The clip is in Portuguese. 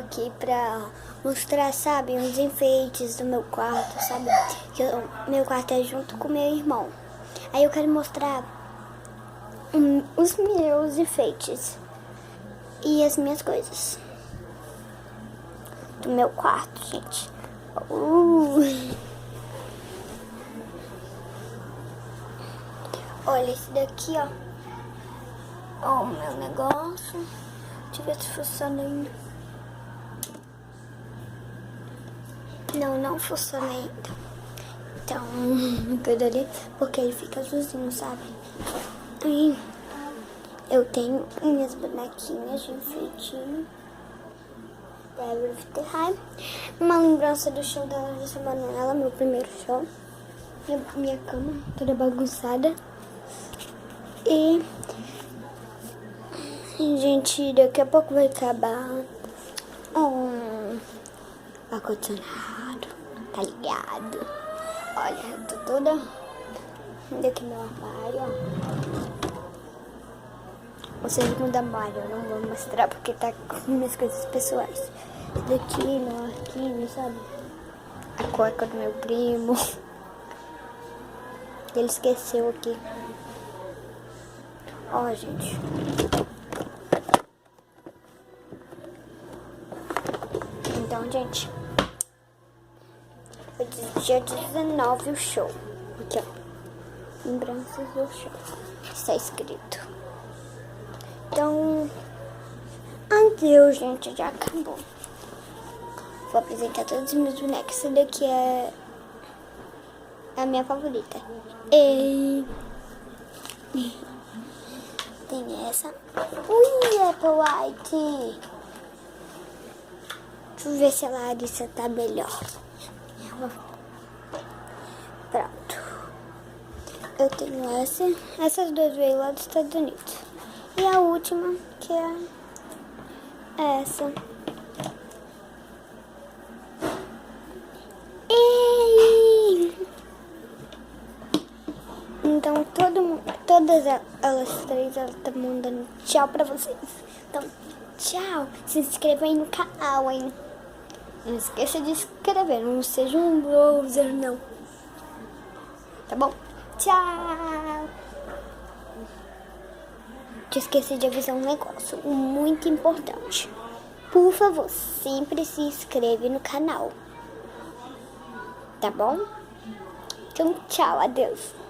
aqui pra mostrar, sabe, uns enfeites do meu quarto, sabe? Que meu quarto é junto com meu irmão. Aí eu quero mostrar os meus enfeites e as minhas coisas do meu quarto, gente. Olha esse daqui, ó. Ó, o meu negócio. Deixa eu ver se funciona ainda. Não funciona ainda. Então, cuida ali, porque ele fica azulzinho, sabe? E eu tenho minhas bonequinhas de enfeitinho. Uma lembrança do show da Larissa Manoela, meu primeiro show. Minha cama toda bagunçada. E, gente, daqui a pouco vai acabar ar-condicionado, tá ligado? Olha, eu tô toda daqui no armário, ó. Vocês vão dar armário, eu não vou mostrar porque tá com minhas coisas pessoais. Daqui no arquivo, sabe? A cueca do meu primo. Ele esqueceu aqui. Ó, gente. Então, gente. Foi dia 19 o show. Aqui, ó. Lembranças do show. Está escrito. Então. Adeus, gente. Já acabou. Vou apresentar todos os meus bonecos. Essa daqui é a minha favorita. E tem essa. Ui, Apple White. Deixa eu ver se a Larissa tá melhor. Pronto. Eu tenho essa. Essas duas veio lá dos Estados Unidos. E a última, que é essa. Então, todas elas três, elas estão mandando tchau pra vocês. Então, tchau. Se inscreva aí no canal, hein? Não esqueça de se inscrever. Não seja um browser, não. Tá bom? Tchau. Te esqueci de avisar um negócio muito importante. Por favor, sempre se inscreve no canal. Tá bom? Então, tchau. Adeus.